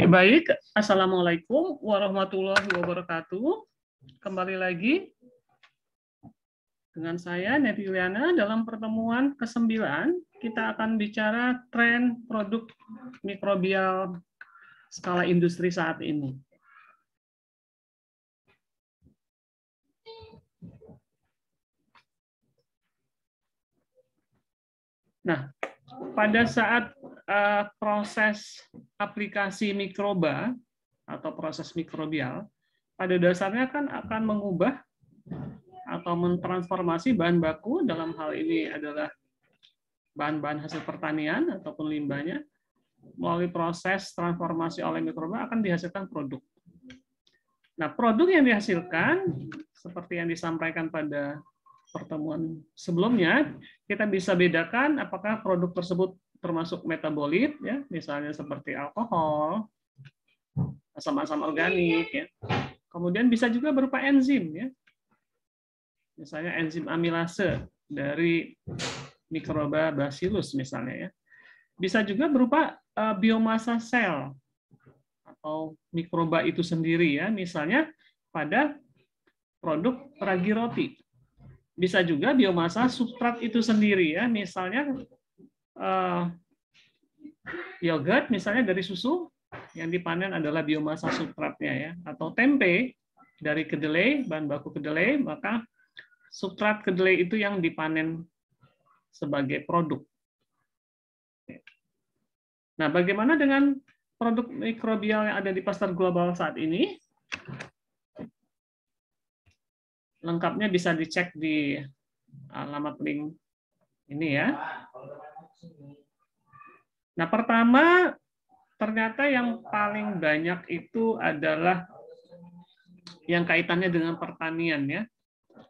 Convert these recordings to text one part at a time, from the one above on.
baik. Assalamualaikum warahmatullahi wabarakatuh. Kembali lagi dengan saya, Neti Liana. Dalam pertemuan ke-9, kita akan bicara tren produk mikrobial skala industri saat ini. Nah, pada saat proses aplikasi mikroba atau proses mikrobial, pada dasarnya kan akan mengubah atau mentransformasi bahan baku, dalam hal ini adalah bahan-bahan hasil pertanian ataupun limbahnya, melalui proses transformasi oleh mikroba akan dihasilkan produk. Nah, produk yang dihasilkan, seperti yang disampaikan pada pertemuan sebelumnya, kita bisa bedakan apakah produk tersebut termasuk metabolit, ya, misalnya seperti alkohol, asam-asam organik, ya. Kemudian bisa juga berupa enzim, ya, misalnya enzim amilase dari mikroba bacillus misalnya, ya. Bisa juga berupa biomasa sel atau mikroba itu sendiri, ya, misalnya pada produk ragi roti. Bisa juga biomasa substrat itu sendiri, ya, misalnya yogurt misalnya dari susu yang dipanen adalah biomasa substratnya, ya, atau tempe dari kedelai, bahan baku kedelai, maka substrat kedelai itu yang dipanen sebagai produk. Nah, bagaimana dengan produk mikrobial yang ada di pasar global saat ini? Lengkapnya bisa dicek di alamat link ini, ya. Nah, pertama, ternyata yang paling banyak itu adalah yang kaitannya dengan pertanian, ya.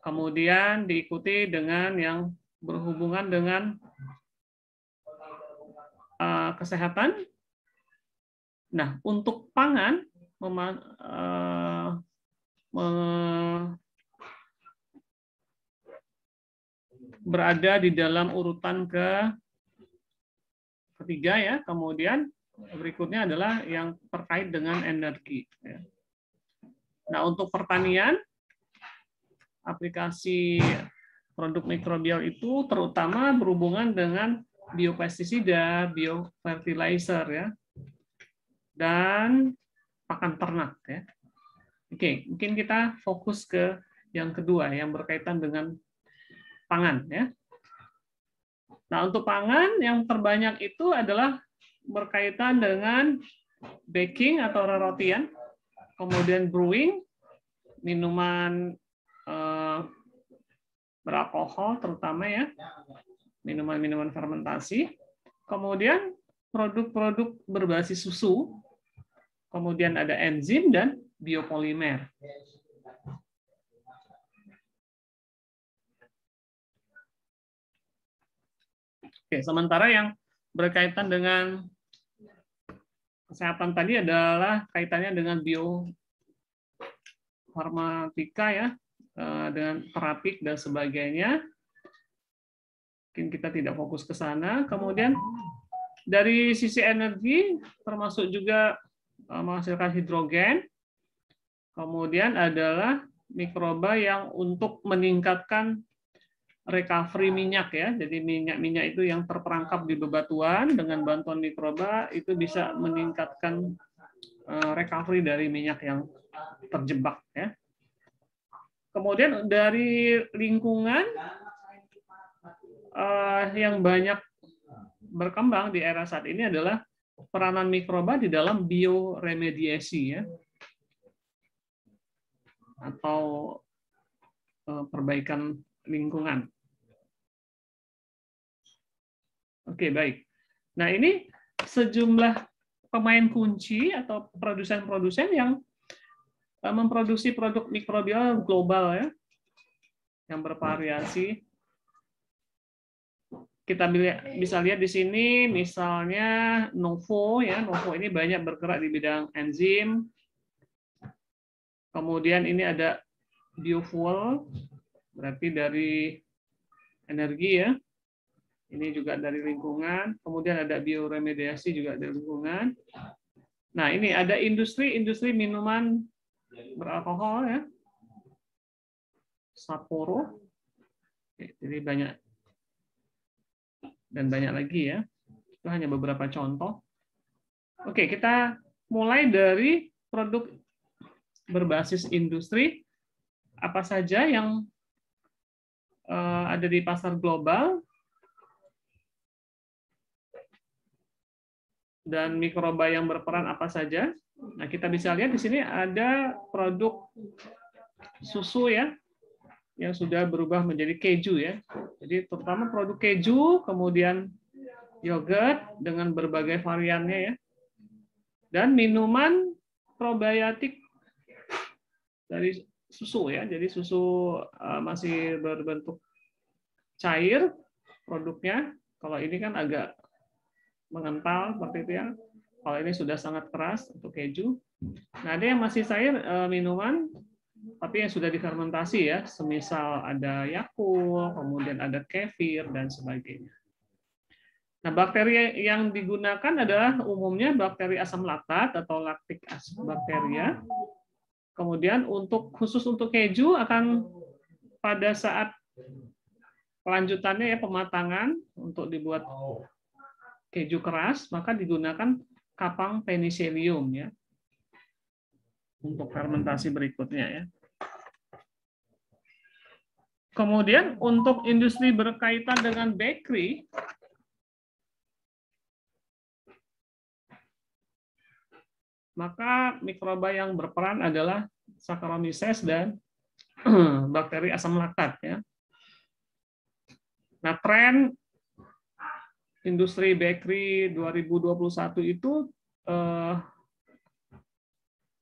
Kemudian diikuti dengan yang berhubungan dengan kesehatan. Nah, untuk pangan berada di dalam urutan ketiga, ya. Kemudian berikutnya adalah yang terkait dengan energi, ya. Nah, untuk pertanian, aplikasi produk mikrobial itu terutama berhubungan dengan biopestisida, biofertilizer, ya, dan pakan ternak, ya. Oke, mungkin kita fokus ke yang kedua yang berkaitan dengan pangan, ya. Nah, untuk pangan yang terbanyak itu adalah berkaitan dengan baking atau rerotian, kemudian brewing, minuman beralkohol terutama, ya, minuman-minuman fermentasi, kemudian produk-produk berbasis susu, kemudian ada enzim dan biopolimer. Oke, sementara yang berkaitan dengan kesehatan tadi adalah kaitannya dengan biofarmatika, ya, dengan terapik dan sebagainya. Mungkin kita tidak fokus ke sana. Kemudian dari sisi energi termasuk juga menghasilkan hidrogen. Kemudian adalah mikroba yang untuk meningkatkan recovery minyak, ya. Jadi minyak-minyak itu yang terperangkap di bebatuan dengan bantuan mikroba itu bisa meningkatkan recovery dari minyak yang terjebak, ya. Kemudian dari lingkungan yang banyak berkembang di era saat ini adalah peranan mikroba di dalam bioremediasi, ya, atau perbaikan lingkungan. Oke, baik. Nah, ini sejumlah pemain kunci atau produsen-produsen yang memproduksi produk mikrobial global, ya, yang bervariasi. Kita bisa lihat di sini, misalnya Novo, ya. Novo ini banyak bergerak di bidang enzim. Kemudian ini ada biofuel, berarti dari energi, ya. Ini juga dari lingkungan. Kemudian ada bioremediasi juga dari lingkungan. Nah, ini ada industri minuman beralkohol ya. Sapporo. Jadi banyak dan banyak lagi ya. Itu hanya beberapa contoh. Oke, kita mulai dari produk berbasis industri. Apa saja yang ada di pasar global dan mikroba yang berperan apa saja. Nah, kita bisa lihat di sini ada produk susu ya, yang sudah berubah menjadi keju ya. Jadi terutama produk keju, kemudian yogurt dengan berbagai variannya ya. Dan minuman probiotik dari susu ya. Jadi susu masih berbentuk cair produknya. Kalau ini kan agak mengental seperti itu ya. Kalau ini sudah sangat keras untuk keju. Nah, ada yang masih cair minuman tapi yang sudah difermentasi ya, semisal ada Yakult, kemudian ada kefir dan sebagainya. Nah, bakteri yang digunakan adalah umumnya bakteri asam laktat atau lactic acid bacteria. Kemudian khusus untuk keju akan pada saat kelanjutannya ya pematangan untuk dibuat keju keras, maka digunakan kapang penicillium ya. Untuk fermentasi berikutnya ya. Kemudian untuk industri berkaitan dengan bakery, maka mikroba yang berperan adalah Saccharomyces dan bakteri asam laktat ya. Nah, tren industri bakery 2021 itu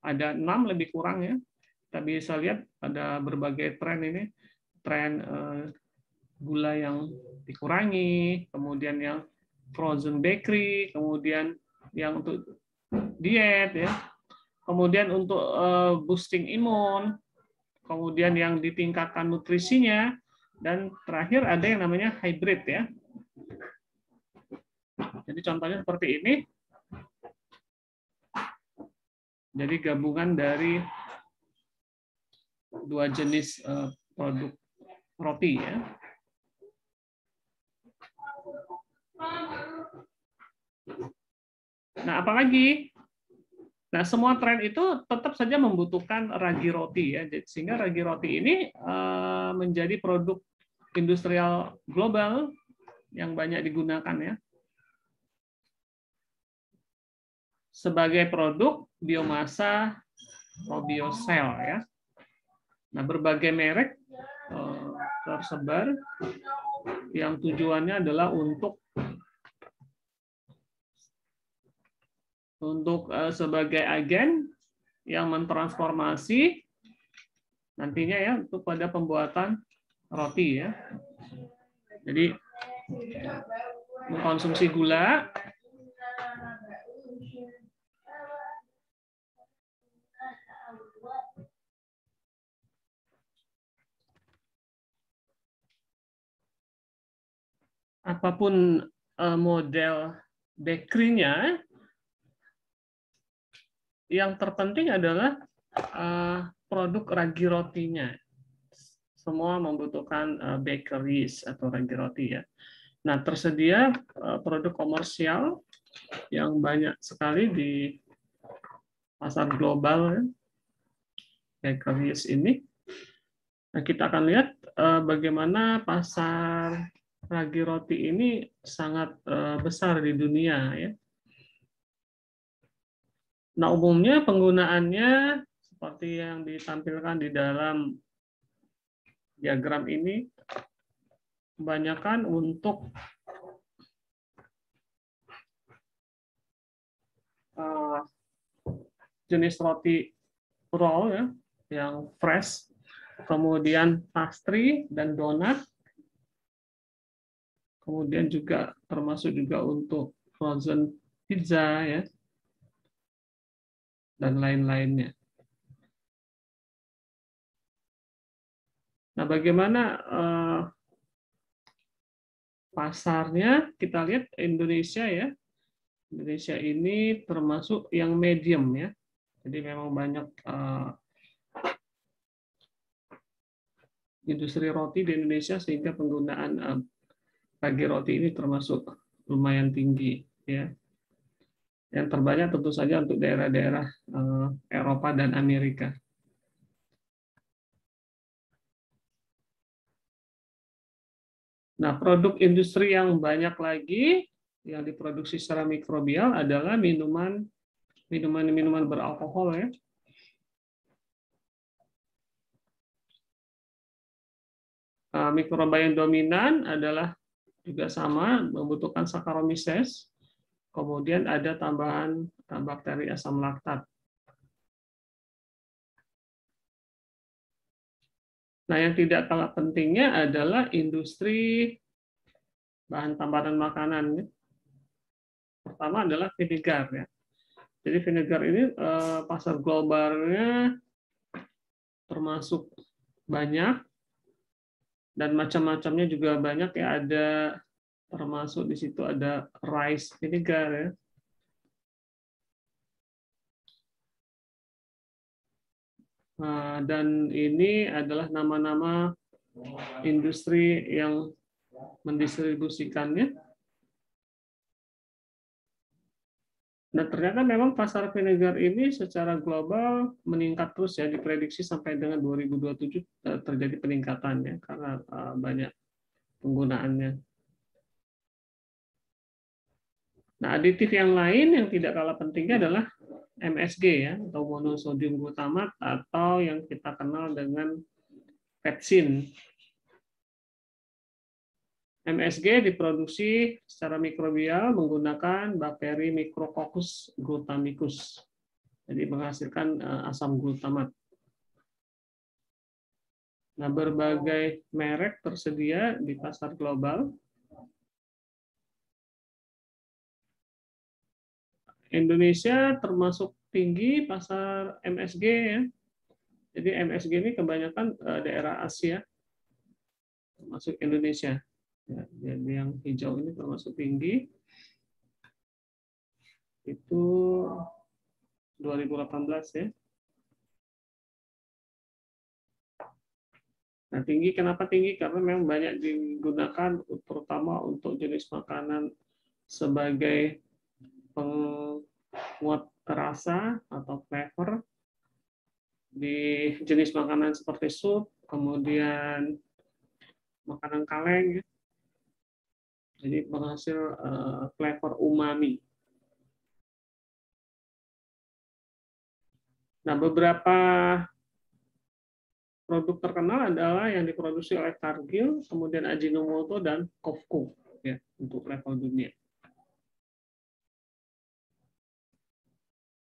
ada 6 lebih kurang ya. Kita bisa lihat ada berbagai tren ini. Tren gula yang dikurangi, kemudian yang frozen bakery, kemudian yang untuk diet ya. Kemudian untuk boosting imun, kemudian yang ditingkatkan nutrisinya, dan terakhir ada yang namanya hybrid ya. Jadi contohnya seperti ini. Jadi gabungan dari dua jenis produk roti ya. Nah, apalagi? Nah, semua tren itu tetap saja membutuhkan ragi roti ya. Sehingga ragi roti ini menjadi produk industrial global yang banyak digunakan ya. Sebagai produk biomasa probiosel ya. Nah, berbagai merek tersebar yang tujuannya adalah untuk sebagai agen yang mentransformasi nantinya ya untuk pada pembuatan roti ya. Jadi mengkonsumsi gula, apapun model bakery-nya, yang terpenting adalah produk ragi rotinya. Semua membutuhkan bakeries atau ragi roti ya. Nah, tersedia produk komersial yang banyak sekali di pasar global ya, bakeries ini. Nah, kita akan lihat bagaimana pasar ragi roti ini sangat besar di dunia ya. Nah, umumnya penggunaannya seperti yang ditampilkan di dalam diagram ini, kebanyakan untuk jenis roti roll ya, yang fresh, kemudian pastry dan donat, kemudian juga termasuk juga untuk frozen pizza ya, dan lain-lainnya. Nah, bagaimana pasarnya? Kita lihat Indonesia ya, Indonesia ini termasuk yang medium ya. Jadi memang banyak industri roti di Indonesia sehingga penggunaan bagi roti ini termasuk lumayan tinggi ya. Yang terbanyak tentu saja untuk daerah-daerah Eropa dan Amerika. Nah, produk industri yang banyak lagi yang diproduksi secara mikrobial adalah minuman beralkohol ya. Mikroba yang dominan adalah juga sama membutuhkan Saccharomyces. Kemudian ada tambahan bakteri asam laktat. Nah, yang tidak kalah pentingnya adalah industri bahan tambahan makanan. Pertama adalah vinegar ya. Jadi vinegar ini pasar globalnya termasuk banyak dan macam-macamnya juga banyak ya. Ada termasuk di situ ada rice vinegar ya. Dan ini adalah nama-nama industri yang mendistribusikannya. Nah, ternyata memang pasar vinegar ini secara global meningkat terus ya, diprediksi sampai dengan 2027 terjadi peningkatan ya, karena banyak penggunaannya. Nah, aditif yang lain yang tidak kalah pentingnya adalah MSG ya, atau monosodium glutamat, atau yang kita kenal dengan petsin. MSG diproduksi secara mikrobial menggunakan bakteri Micrococcus glutamicus. Jadi menghasilkan asam glutamat. Nah, berbagai merek tersedia di pasar global. Indonesia termasuk tinggi pasar MSG ya. Jadi MSG ini kebanyakan daerah Asia, termasuk Indonesia. Ya, jadi yang hijau ini termasuk tinggi. Itu 2018 ya. Nah, tinggi kenapa tinggi? Karena memang banyak digunakan terutama untuk jenis makanan sebagai penguat rasa atau flavor di jenis makanan seperti sup, kemudian makanan kaleng, ya. Jadi penghasil flavor umami. Nah, beberapa produk terkenal adalah yang diproduksi oleh Cargill, kemudian Ajinomoto dan COFCO ya, untuk level dunia.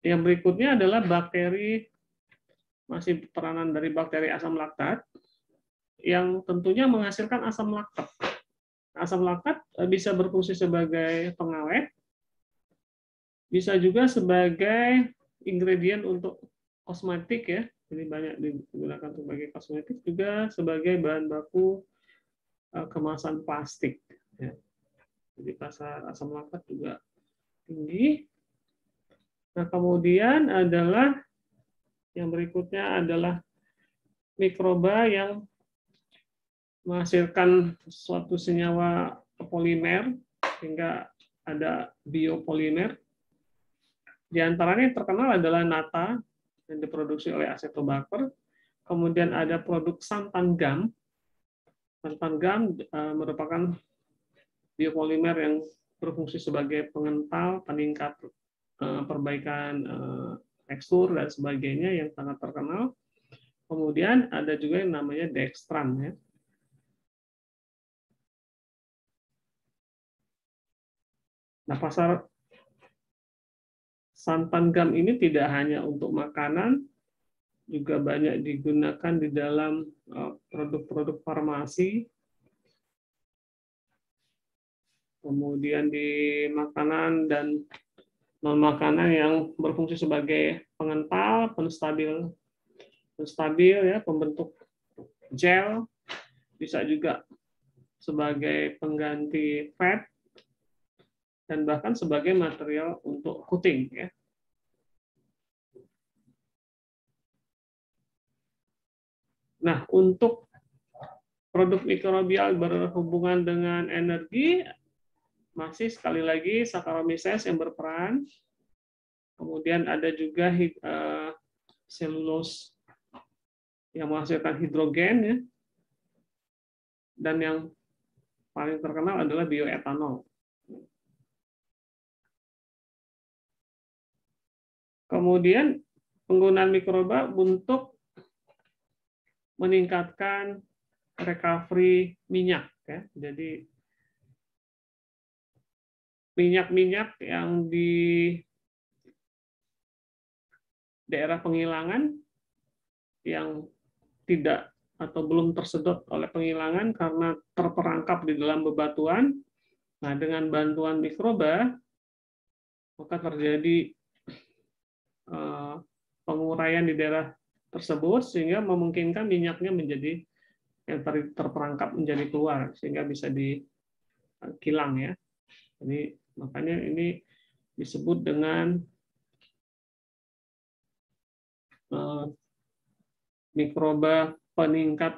Yang berikutnya adalah bakteri, masih peranan dari bakteri asam laktat, yang tentunya menghasilkan asam laktat. Asam laktat bisa berfungsi sebagai pengawet, bisa juga sebagai ingredient untuk kosmetik ya, jadi banyak digunakan sebagai kosmetik, juga sebagai bahan baku kemasan plastik. Ya. Jadi pasar asam laktat juga tinggi. Nah, kemudian adalah yang berikutnya adalah mikroba yang menghasilkan suatu senyawa polimer sehingga ada biopolimer. Di antaranya yang terkenal adalah nata yang diproduksi oleh Acetobacter. Kemudian ada produk santan gam. Santan gam merupakan biopolimer yang berfungsi sebagai pengental, peningkat perbaikan tekstur dan sebagainya yang sangat terkenal. Kemudian ada juga yang namanya dextran ya. Nah, pasar santan gam ini tidak hanya untuk makanan, juga banyak digunakan di dalam produk-produk farmasi, kemudian di makanan dan non-makanan yang berfungsi sebagai pengental, penstabil ya, pembentuk gel, bisa juga sebagai pengganti fat, dan bahkan sebagai material untuk coating ya. Nah, untuk produk mikrobial berhubungan dengan energi, masih sekali lagi Saccharomyces yang berperan. Kemudian ada juga selulose yang menghasilkan hidrogen ya. Dan yang paling terkenal adalah bioetanol. Kemudian penggunaan mikroba untuk meningkatkan recovery minyak ya. Jadi minyak-minyak yang di daerah penghilangan yang tidak atau belum tersedot oleh penghilangan karena terperangkap di dalam bebatuan. Nah, dengan bantuan mikroba maka terjadi penguraian di daerah tersebut sehingga memungkinkan minyaknya menjadi yang terperangkap menjadi keluar sehingga bisa dikilang ya. Jadi makanya ini disebut dengan mikroba peningkat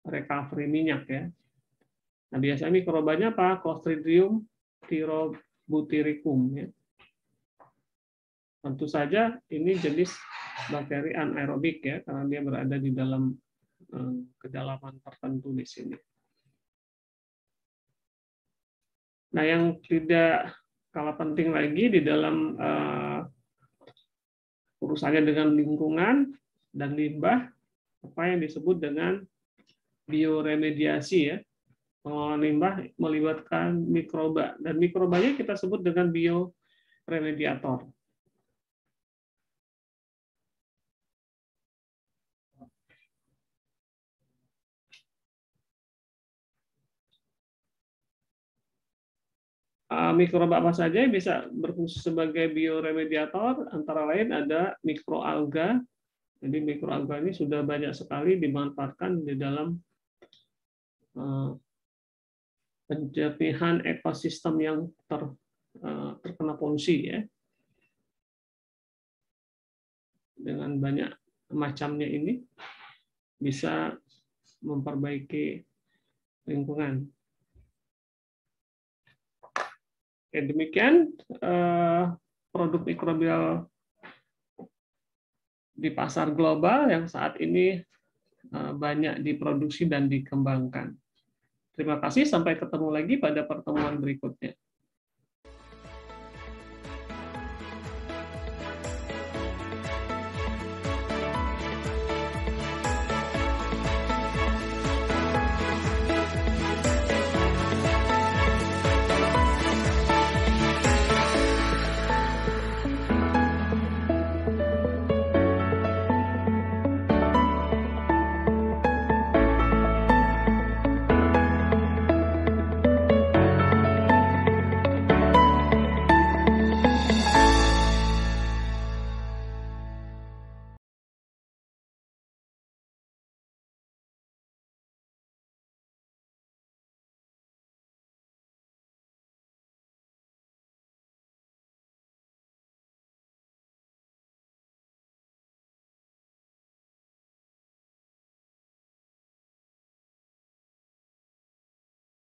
recovery minyak ya. Nah, biasanya mikrobanya apa? Clostridium tyrobutyricum ya. Tentu saja ini jenis bakteri anaerobik ya, karena dia berada di dalam kedalaman tertentu di sini. Nah, yang tidak kalah penting lagi di dalam urusannya dengan lingkungan dan limbah, apa yang disebut dengan bioremediasi ya. Pengelolaan limbah melibatkan mikroba, dan mikrobanya kita sebut dengan bioremediator. Mikroba apa saja yang bisa berfungsi sebagai bioremediator? Antara lain ada mikroalga. Jadi mikroalga ini sudah banyak sekali dimanfaatkan di dalam penjernihan ekosistem yang terkena polusi ya. Dengan banyak macamnya ini bisa memperbaiki lingkungan. Oke, demikian produk mikrobial di pasar global yang saat ini banyak diproduksi dan dikembangkan. Terima kasih, sampai ketemu lagi pada pertemuan berikutnya.